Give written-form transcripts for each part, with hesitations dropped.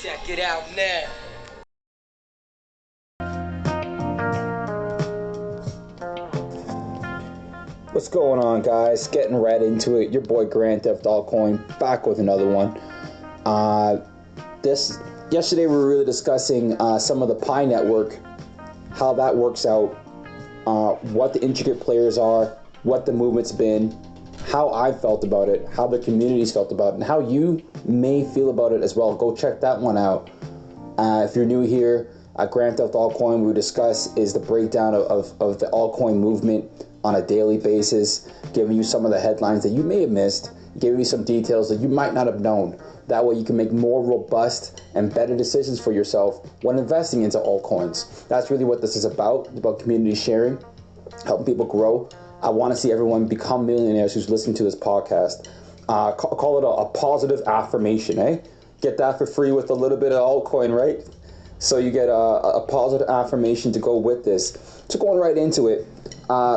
Check it out now. What's going on, guys? Getting right into it. Your boy GranXTheftAltcoin back with another one. Yesterday we were really discussing some of the Pi network, how that works out, what the intricate players are, what the movement's been, how I felt about it, how the communities felt about it, and how you may feel about it as well. Go check that one out. If you're new here, at GranXTheftAltcoin, we discuss is the breakdown of the altcoin movement on a daily basis, giving you some of the headlines that you may have missed, giving you some details that you might not have known. That way you can make more robust and better decisions for yourself when investing into altcoins. That's really what this is about community sharing, helping people grow. I want to see everyone become millionaires who's listening to this podcast. Call it a positive affirmation, eh? Get that for free with a little bit of altcoin, right? So you get a positive affirmation to go with this. So going right into it,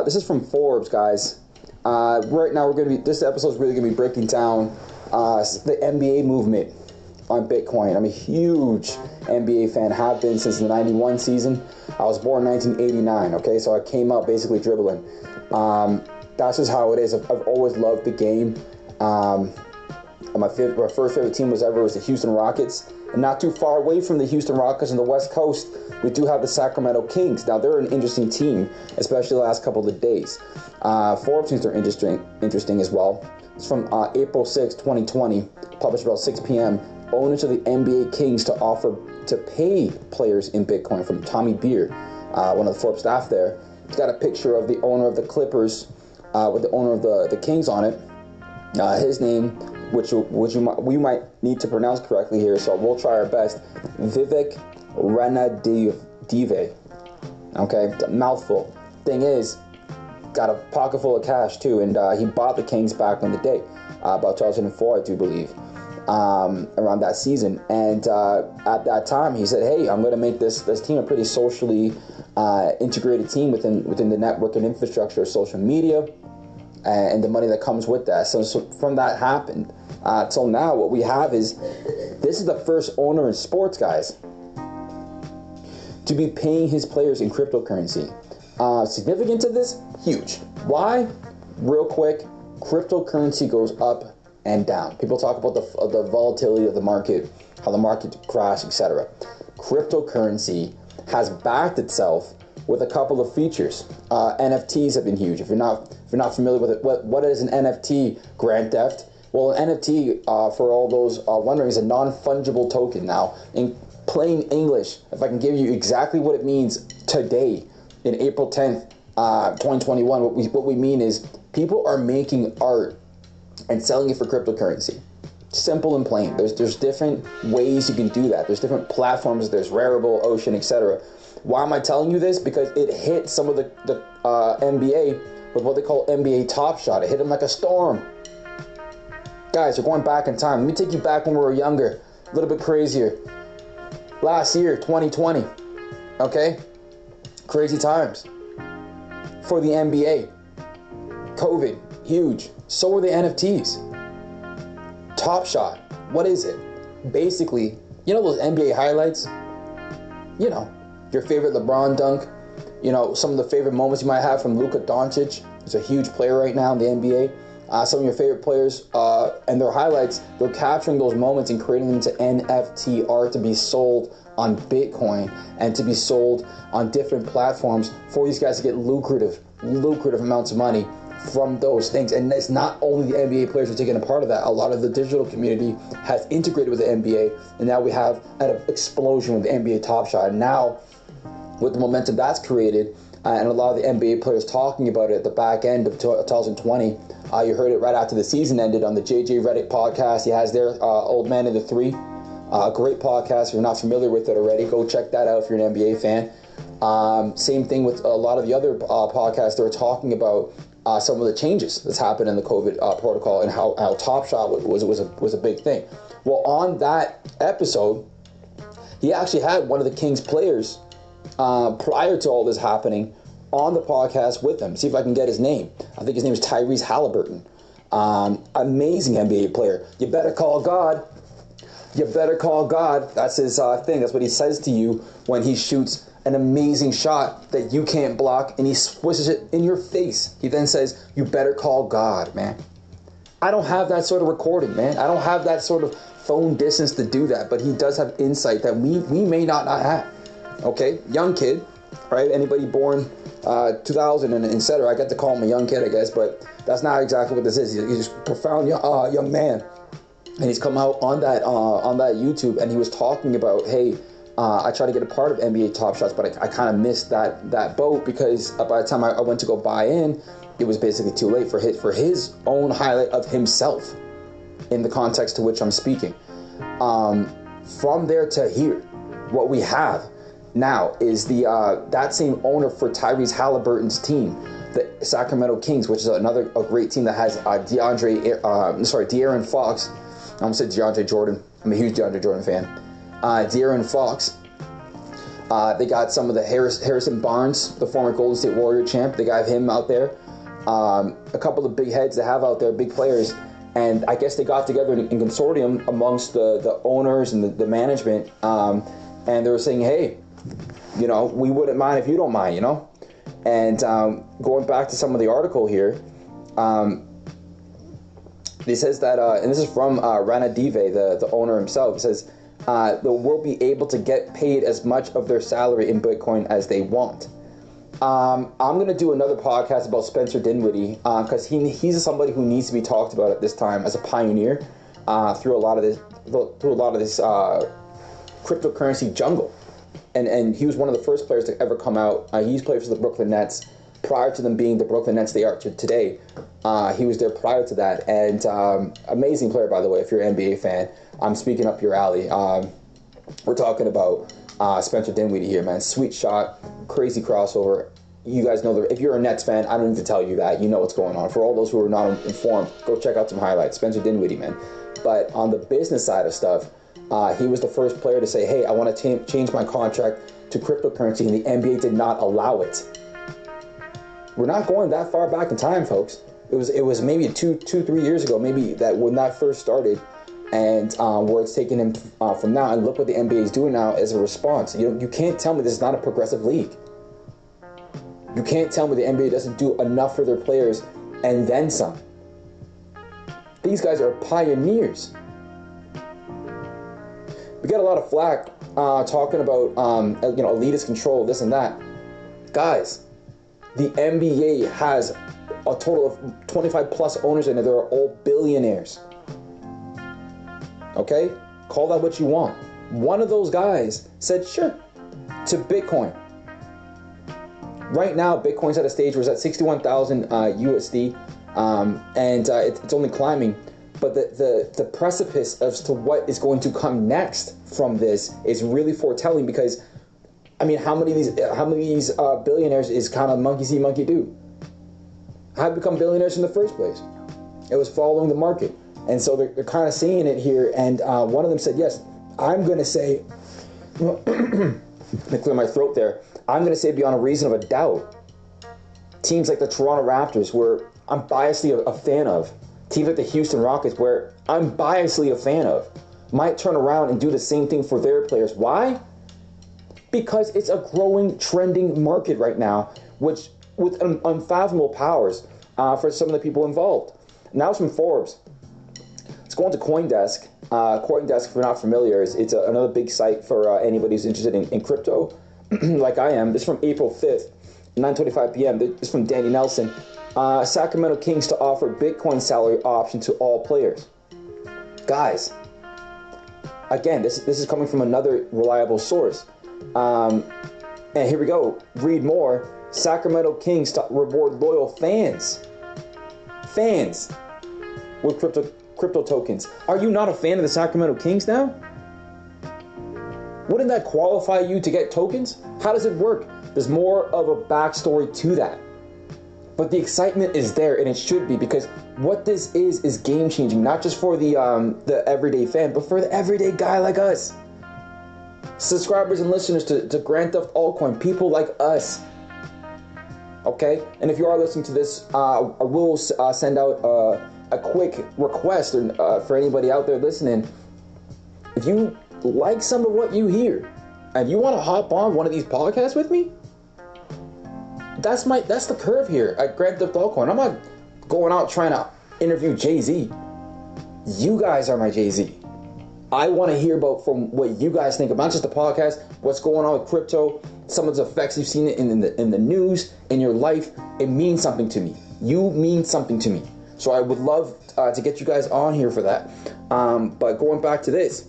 this is from Forbes, guys. Right now this episode is really gonna be breaking down the NBA movement on Bitcoin. I'm a huge NBA fan, have been since the '91 season. I was born in 1989. Okay, so I came up basically dribbling. That's just how it is. I've always loved the game. My first favorite team was the Houston Rockets. And not too far away from the Houston Rockets on the West Coast, we do have the Sacramento Kings. Now, they're an interesting team, especially the last couple of days. Forbes thinks they're interesting as well. It's from April 6, 2020, published about 6 p.m. Owners of the NBA Kings to offer to pay players in Bitcoin, from Tommy Beer, one of the Forbes staff there. It's got a picture of the owner of the Clippers with the owner of the Kings on it. His name, which we might need to pronounce correctly here, so we'll try our best. Vivek Ranadive. Okay, it's a mouthful. Thing is, got a pocket full of cash too, and he bought the Kings back in the day, about 2004, I do believe, around that season. And at that time, he said, "Hey, I'm going to make this team a pretty socially integrated team within the network and infrastructure of social media." And the money that comes with that. So from that happened till now, what we have is, this is the first owner in sports, guys, to be paying his players in cryptocurrency. Significance of this? Huge. Why? Real quick, cryptocurrency goes up and down. People talk about the volatility of the market, how the market crashed, etc. Cryptocurrency has backed itself with a couple of features. NFTs have been huge. If you're not familiar with it, what is an NFT, Grand Theft? Well, an NFT, for all those wondering, is a non-fungible token. Now, in plain English, if I can give you exactly what it means today, in April 10th, 2021, what we mean is people are making art and selling it for cryptocurrency. Simple and plain. There's different ways you can do that. There's different platforms. There's Rarible, Ocean, etc. Why am I telling you this? Because it hit some of the NBA with what they call NBA Top Shot. It hit them like a storm. Guys, you're going back in time. Let me take you back when we were younger, a little bit crazier. Last year, 2020, okay? Crazy times for the NBA. COVID, huge. So were the NFTs. Top Shot, what is it? Basically, you know those NBA highlights? You know, your favorite LeBron dunk, some of the favorite moments you might have from Luka Doncic. He's a huge player right now in the NBA. Some of your favorite players and their highlights, they're capturing those moments and creating them into NFT art to be sold on Bitcoin and to be sold on different platforms for these guys to get lucrative amounts of money from those things. And it's not only the NBA players who are taking a part of that. A lot of the digital community has integrated with the NBA, and now we have an explosion with the NBA Top Shot. And now, with the momentum that's created, and a lot of the NBA players talking about it at the back end of 2020, you heard it right after the season ended on the JJ Redick podcast. He has their Old Man of the Three. Great podcast. If you're not familiar with it already, go check that out if you're an NBA fan. Same thing with a lot of the other podcasts that are talking about some of the changes that's happened in the COVID protocol and how Top Shot was a big thing. Well, on that episode, he actually had one of the Kings players prior to all this happening on the podcast with him. See if I can get his name. I think his name is Tyrese Halliburton. Amazing NBA player. You better call God. You better call God. That's his thing. That's what he says to you when he shoots an amazing shot that you can't block and he swishes it in your face. He then says, you better call God, man. I don't have that sort of recording, man. I don't have that sort of phone distance to do that, but he does have insight that we may not have. Okay, young kid, right? Anybody born 2000 and etc. I get to call him a young kid, I guess, but that's not exactly what this is. He's a profound young man, and he's come out on that YouTube, and he was talking about, hey, I tried to get a part of NBA Top Shots, but I kind of missed that boat because by the time I went to go buy in, it was basically too late for his own highlight of himself in the context to which I'm speaking. From there to here, what we have now is that same owner for Tyrese Halliburton's team, the Sacramento Kings, which is a great team that has De'Aaron Fox. I almost said DeAndre Jordan. I'm a huge DeAndre Jordan fan. De'Aaron Fox. They got some of the Harrison Barnes, the former Golden State Warrior champ. They got him out there. A couple of big heads they have out there, big players. And I guess they got together in consortium amongst the owners and the management. And they were saying, hey, we wouldn't mind if you don't mind, And going back to some of the article here, it says that, and this is from Rana Dive, the owner himself. It says, they will be able to get paid as much of their salary in Bitcoin as they want. I'm going to do another podcast about Spencer Dinwiddie because he's somebody who needs to be talked about at this time as a pioneer through a lot of this cryptocurrency jungle. And he was one of the first players to ever come out. He's played for the Brooklyn Nets prior to them being the Brooklyn Nets they are today. He was there prior to that. And amazing player, by the way, if you're an NBA fan. I'm speaking up your alley. We're talking about Spencer Dinwiddie here, man. Sweet shot, crazy crossover. You guys know if you're a Nets fan, I don't need to tell you that. You know what's going on. For all those who are not informed, go check out some highlights. Spencer Dinwiddie, man. But on the business side of stuff, he was the first player to say, hey, I want to change my contract to cryptocurrency, and the NBA did not allow it. We're not going that far back in time, folks. It was maybe 2-3 years ago, maybe that when that first started, and where it's taken him from now. And look what the NBA is doing now as a response. You can't tell me this is not a progressive league. You can't tell me the NBA doesn't do enough for their players and then some. These guys are pioneers. We get a lot of flack talking about elitist control, this and that. Guys, the NBA has a total of 25 plus owners in it. They're all billionaires. Okay? Call that what you want. One of those guys said sure to Bitcoin. Right now, Bitcoin's at a stage where it's at 61,000 USD, and it's only climbing. But the precipice as to what is going to come next from this is really foretelling, because, I mean, how many of these billionaires is kind of monkey see, monkey do? How did they become billionaires in the first place? It was following the market. And so they're kind of seeing it here. And one of them said, yes, I'm going to say, let me clear my throat there. I'm going to say beyond a reason of a doubt, teams like the Toronto Raptors, where I'm biasly a fan of, teams like the Houston Rockets, where I'm biasly a fan of, might turn around and do the same thing for their players. Why? Because it's a growing, trending market right now, with unfathomable powers for some of the people involved. Now it's from Forbes. Let's go on to CoinDesk. CoinDesk, if you're not familiar, it's another big site for anybody who's interested in crypto, like I am. This is from April 5th, 9:25 p.m. This is from Danny Nelson. Sacramento Kings to offer Bitcoin salary option to all players. Guys, again, this is coming from another reliable source. And here we go. Read more. Sacramento Kings to reward loyal fans with crypto tokens. Are you not a fan of the Sacramento Kings now? Wouldn't that qualify you to get tokens? How does it work? There's more of a backstory to that. But the excitement is there, and it should be, because what this is game-changing, not just for the everyday fan, but for the everyday guy like us. Subscribers and listeners to GranXTheftXAltcoin, people like us. Okay? And if you are listening to this, I will send out a quick request for anybody out there listening. if you like some of what you hear, and you want to hop on one of these podcasts with me, that's the curve here at GranXTheftAltcoin. I'm not going out trying to interview Jay-Z. You guys are my Jay-Z. I want to hear about from what you guys think about, not just the podcast, what's going on with crypto, some of the effects you've seen in the news, in your life. It means something to me. You mean something to me. So I would love to get you guys on here for that. But going back to this,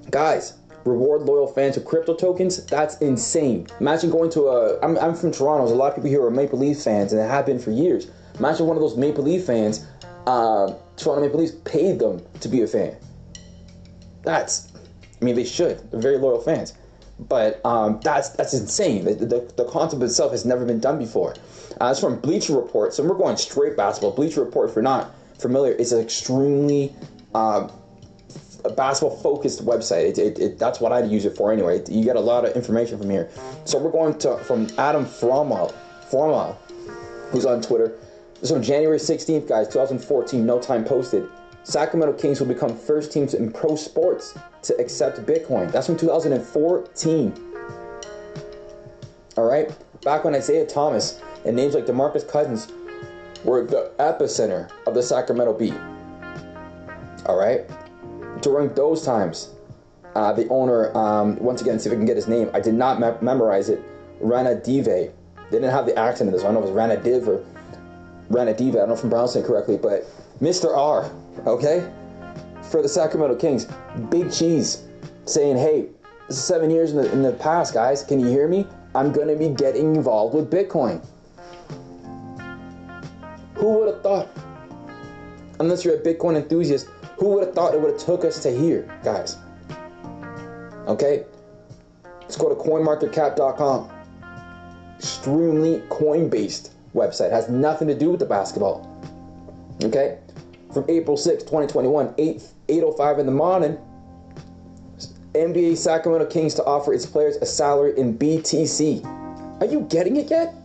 guys, reward loyal fans with crypto tokens. That's insane. Imagine going to I'm from Toronto. There's a lot of people here who are Maple Leaf fans, and they have been for years. Imagine one of those Maple Leaf fans, Toronto Maple Leafs paid them to be a fan. They should. They're very loyal fans. But that's insane. The concept itself has never been done before. It's from Bleacher Report. So we're going straight basketball. Bleacher Report, if you're not familiar, is an extremely basketball-focused website. That's what I'd use it for anyway. You get a lot of information from here. So we're going from Adam Fromwell, who's on Twitter. This is on January 16th, guys, 2014, no time posted. Sacramento Kings will become first team in pro sports to accept Bitcoin. That's from 2014. All right? Back when Isaiah Thomas and names like DeMarcus Cousins were the epicenter of the Sacramento beat. All right? During those times, the owner, once again, see if I can get his name. I did not memorize it. Ranadive. They didn't have the accent in this. I don't know if it was Ranadive or Ranadive. I don't know if I'm pronouncing it correctly, but Mr. R, okay, for the Sacramento Kings, Big Cheese, saying, hey, this is 7 years in the past, guys. Can you hear me? I'm going to be getting involved with Bitcoin. Who would have thought? Unless you're a Bitcoin enthusiast, who would have thought it would have took us to here, guys? Okay? Let's go to CoinMarketCap.com. Extremely coin-based website. Has nothing to do with the basketball. Okay? From April 6, 2021, 8:05 in the morning, NBA Sacramento Kings to offer its players a salary in BTC. Are you getting it yet?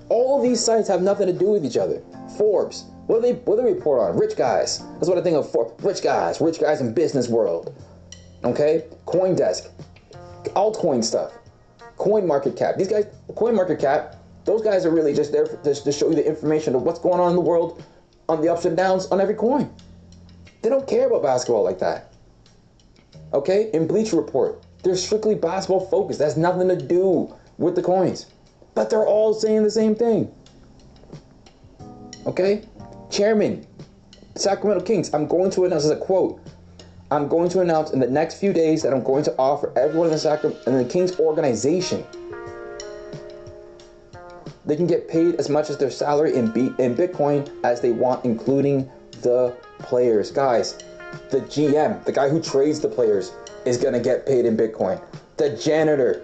All of these sites have nothing to do with each other. Forbes, what do they report on? Rich guys. That's what I think of for rich guys in business world. Okay? CoinDesk, altcoin stuff, CoinMarketCap. These guys, CoinMarketCap, those guys are really just there to show you the information of what's going on in the world, on the ups and downs on every coin. They don't care about basketball like that. Okay? In Bleacher Report, they're strictly basketball focused. That has nothing to do with the coins. But they're all saying the same thing. Okay? Chairman, Sacramento Kings, I'm going to announce, as a quote, I'm going to announce in the next few days that I'm going to offer everyone in the Kings organization, they can get paid as much as their salary in Bitcoin as they want, including the players. Guys, the GM, the guy who trades the players, is going to get paid in Bitcoin. The janitor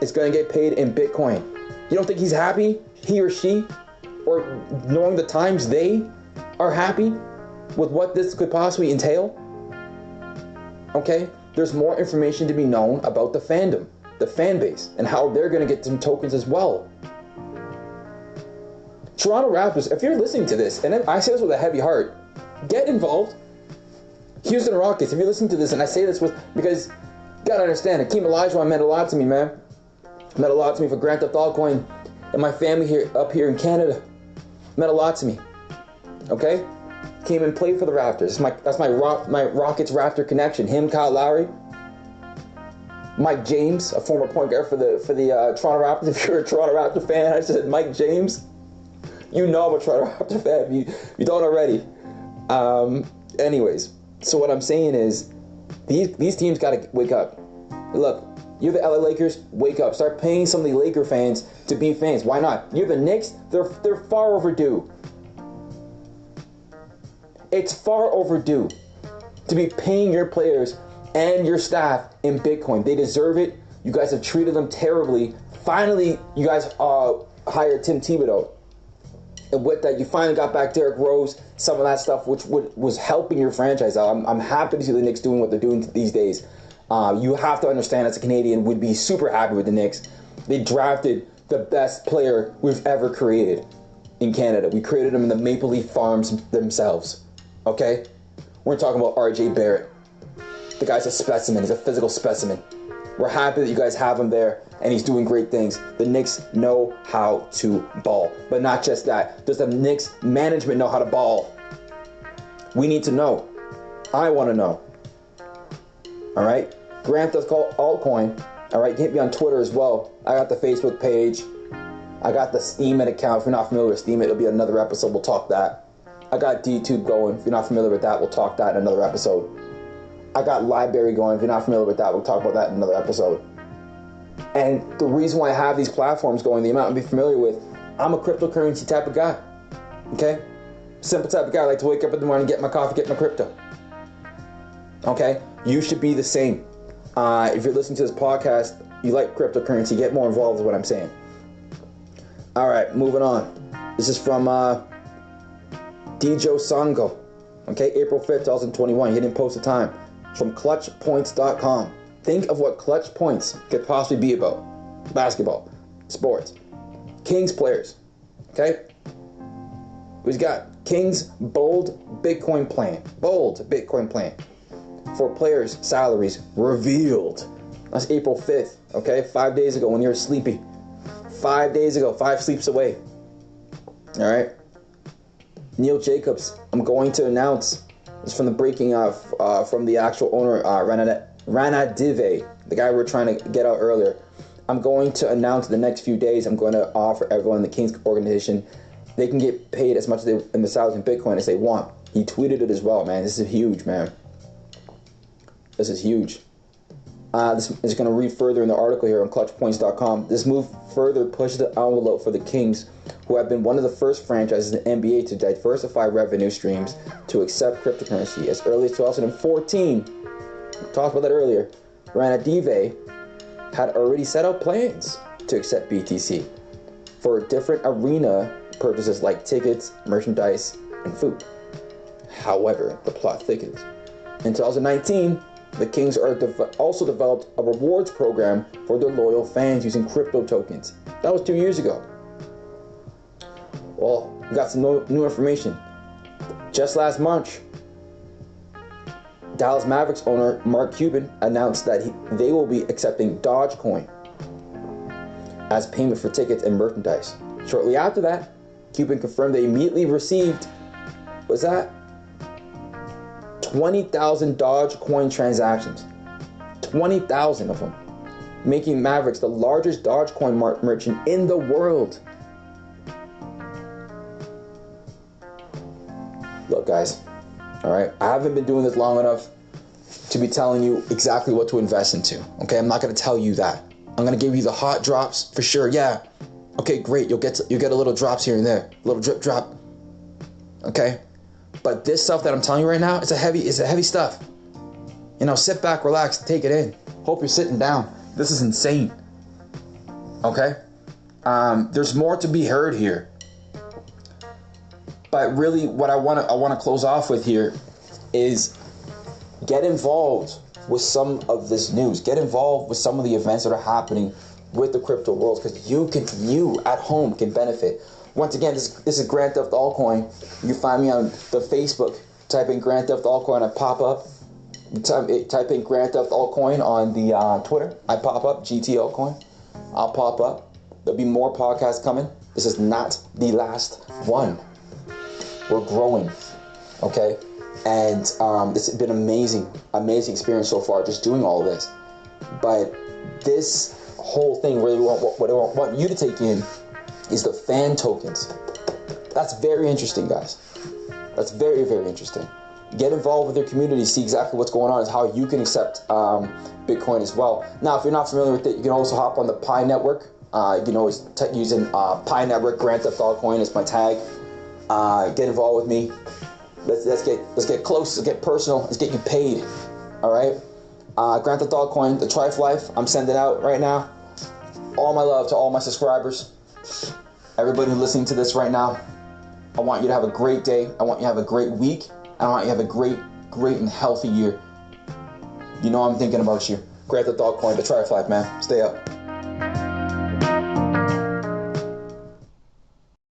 is going to get paid in Bitcoin. You don't think he's happy, he or she, or knowing the times they are happy with what this could possibly entail? Okay? There's more information to be known about the fandom, the fan base, and how they're going to get some tokens as well. Toronto Raptors, if you're listening to this, and I say this with a heavy heart, get involved. Houston Rockets, if you're listening to this, and I say this because you gotta understand, Hakeem Olajuwon meant a lot to me, man. Meant a lot to me for GranXTheftAltcoin and my family up here in Canada. Meant a lot to me. Okay? Came and played for the Raptors. That's my Rockets Raptor connection. Him, Kyle Lowry, Mike James, a former point guard for the Toronto Raptors. If you're a Toronto Raptor fan, I said Mike James. You know I'm a Toronto Raptor fan. You don't already. Anyways, so what I'm saying is, these teams gotta wake up. Look, you're the LA Lakers. Wake up. Start paying some of the Laker fans to be fans. Why not? You're the Knicks. They're far overdue. It's far overdue to be paying your players and your staff in Bitcoin. They deserve it. You guys have treated them terribly. Finally, you guys hired Tim Thibodeau. And with that, you finally got back Derrick Rose, some of that stuff, which was helping your franchise out. I'm happy to see the Knicks doing what they're doing these days. You have to understand, as a Canadian, would be super happy with the Knicks. They drafted the best player we've ever created in Canada. We created him in the Maple Leaf Farms themselves. Okay? We're talking about RJ Barrett. The guy's a specimen. He's a physical specimen. We're happy that you guys have him there, and he's doing great things. The Knicks know how to ball. But not just that. Does the Knicks management know how to ball? We need to know. I want to know. All right? GranXTheftXAltcoin. All right? Hit me on Twitter as well. I got the Facebook page. I got the Steemit account. If you're not familiar with Steemit, it'll be another episode. We'll talk that. I got DTube going. If you're not familiar with that, we'll talk that in another episode. I got Library going. If you're not familiar with that, we'll talk about that in another episode. And the reason why I have these platforms going, the amount to be familiar with, I'm a cryptocurrency type of guy. Okay? Simple type of guy. I like to wake up in the morning, get my coffee, get my crypto. Okay? You should be the same. If you're listening to this podcast, you like cryptocurrency, get more involved with what I'm saying. All right, moving on. This is from Dijo Sango. Okay, April 5th, 2021. He didn't post the time. It's from ClutchPoints.com. Think of what Clutch Points could possibly be about. Basketball, sports, Kings players. Okay? We've got Kings bold Bitcoin plan. Bold Bitcoin plan. For players' salaries revealed. That's April 5th. Okay? 5 days ago when you were sleepy. 5 days ago. 5 sleeps away. All right? Neil Jacobs, I'm going to announce. It's from the breaking from the actual owner, Rana Dive, the guy we were trying to get out earlier. I'm going to announce the next few days. I'm going to offer everyone in the Kings organization, they can get paid as much as in the salaries in Bitcoin as they want. He tweeted it as well, man. This is huge, man. This is huge. This is going to read further in the article here on ClutchPoints.com. This move further pushes the envelope for the Kings, who have been one of the first franchises in the NBA to diversify revenue streams to accept cryptocurrency. As early as 2014, we talked about that earlier, Rana Dive had already set out plans to accept BTC for different arena purposes like tickets, merchandise, and food. However, the plot thickens. In 2019, the Kings also developed a rewards program for their loyal fans using crypto tokens. That was 2 years ago. Well, we got some new information. Just last March, Dallas Mavericks owner Mark Cuban announced that they will be accepting Dogecoin as payment for tickets and merchandise. Shortly after that, Cuban confirmed they immediately received, 20,000 Dogecoin transactions. 20,000 of them, making Mavericks the largest Dogecoin merchant in the world. Look, guys, all right, I haven't been doing this long enough to be telling you exactly what to invest into. Okay, I'm not going to tell you that. I'm going to give you the hot drops for sure. Yeah. Okay, great. You'll get a little drops here and there, a little drip drop. Okay. But this stuff that I'm telling you right now, it's a heavy stuff. You know, sit back, relax, take it in. Hope you're sitting down. This is insane. Okay? There's more to be heard here. But really, what I want to close off with here is get involved with some of this news. Get involved with some of the events that are happening with the crypto world, because you at home can benefit. Once again, this is GranXTheftAltcoin. You can find me on the Facebook. Type in GranXTheftAltcoin, I pop up. Type in GranXTheftAltcoin on the Twitter. I pop up, GT Altcoin. I'll pop up. There'll be more podcasts coming. This is not the last one. We're growing, okay? And this has been amazing experience so far, just doing all of this. But this whole thing, really, what I want you to take in is the fan tokens. That's very interesting, guys. That's very, very interesting. Get involved with your community, see exactly what's going on, is how you can accept Bitcoin as well. Now, if you're not familiar with it, you can also hop on the Pi Network. You can always using Pi Network, GranXTheftAltcoin is my tag. Get involved with me. Let's get close. Let's get personal. Let's get you paid. All right. GranXTheftAltcoin, the Trife Life. I'm sending out right now. All my love to all my subscribers. Everybody who's listening to this right now, I want you to have a great day. I want you to have a great week. I want you to have a great and healthy year. You know I'm thinking about you. GranXTheftAltcoin, the Trife Life, man. Stay up.